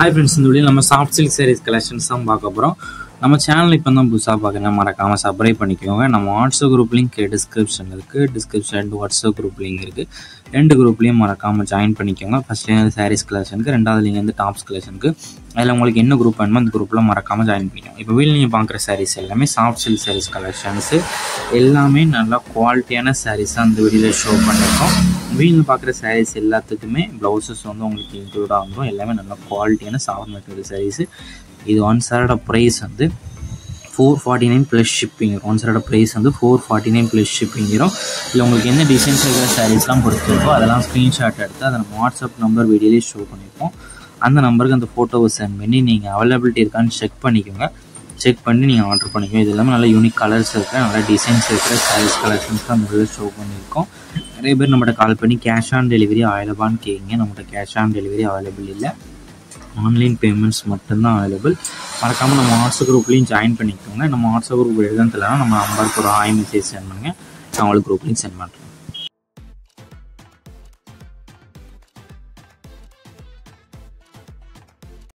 Hi friends, இந்த video நம்ம soft silk saris collections தான் பார்க்க போகிறோம். நம்ம சேனல் இப்போ தான் புதுசாக பார்க்கணும், மறக்காமல் சப்ஸ்கிரைப் பண்ணிக்கோங்க. நம்ம வாட்ஸ்அப் குரூப் லிங்க் டிஸ்கிரிப்ஷனில் இருக்குது. டிஸ்கிரிப்ஷன் வாட்ஸ்அப் குரூப் லிங்க் இருக்குது. ரெண்டு குரூப்லேயும் மறக்காமல் ஜாயின் பண்ணிக்கோங்க. ஃபஸ்ட் வந்து சாரீஸ் கலெக்ஷனுக்கு, ரெண்டாவது லிங்க் வந்து டாப்ஸ் கலெக்ஷனுக்கு. அதில் உங்களுக்கு என்ன குரூப் வேணுமோ அந்த குரூப்பில் மறக்காமல் ஜாயின் பண்ணிக்கோங்க. இப்போ வீட்டில் நீங்கள் பார்க்குற சாரீஸ் எல்லாமே சாஃப்ட் சில்க் சாரீஸ் கலெக்ஷன்ஸு, எல்லாமே நல்லா குவாலிட்டியான சாரீஸாக அந்த வீடியோவில் ஷோ பண்ணியிருக்கோம். வீட்டில் பார்க்குற சாரீஸ் எல்லாத்துக்குமே ப்ளவுசஸ் வந்து உங்களுக்கு இன்க்ளூடாக வந்துடும். எல்லாமே நல்லா குவாலிட்டியான சாஃப்ட் மெட்டீரியல் சாரீஸு. இது ஒன் சாரோட ப்ரைஸ் வந்து 449 ப்ளஸ் ஷிப்பிங். ஒன் சாரோட ப்ரைஸ் வந்து 449 ப்ளஸ் ஷிப்பிங் வரும். இல்லை உங்களுக்கு என்ன டிசைன்ஸ் இருக்கிற சாரீஸ்லாம் பொறுத்திருக்கோ அதெல்லாம் ஸ்க்ரீன்ஷாட் எடுத்து அதை நம்ம வாட்ஸ்அப் நம்பர் வீடியோலேயே ஷோ பண்ணியிருக்கோம். அந்த நம்பருக்கு அந்த ஃபோட்டோவை சென்ட் பண்ணி நீங்கள் அவைலபிலிட்டி இருக்கான்னு செக் பண்ணிக்கோங்க. செக் பண்ணி நீங்கள் ஆர்டர் பண்ணிக்கோங்க. இது எல்லாமே நல்லா யூனிக் கலர்ஸ் இருக்கிற நல்லா டிசைன்ஸ் இருக்கிற சாரீஸ் கலெக்ஷன்ஸ் தான் முதல்ல ஷோ பண்ணியிருக்கோம். நிறைய பேர் நம்மகிட்ட கால் பண்ணி கேஷ் ஆன் டெலிவரி அவைலபிளான்னு கேட்குங்க. நம்மகிட்ட கேஷ் ஆன் டெலிவரி அவைலபிள் இல்லை, ஆன்லைன் பேமெண்ட்ஸ் மட்டும்தான் அவைலபிள். மறக்காமல் நம்ம வாட்ஸ்அப் குரூப்லேயும் ஜாயின் பண்ணிக்கோங்க. நம்ம வாட்ஸ்அப் குரூப் எழுதுனா நம்ம நம்பருக்கு ஒரு மெசேஜ் சென்ட் பண்ணுங்கள், நான் உங்களுக்கு குரூப்லேயும் சென்ட் பண்ணுறேன்.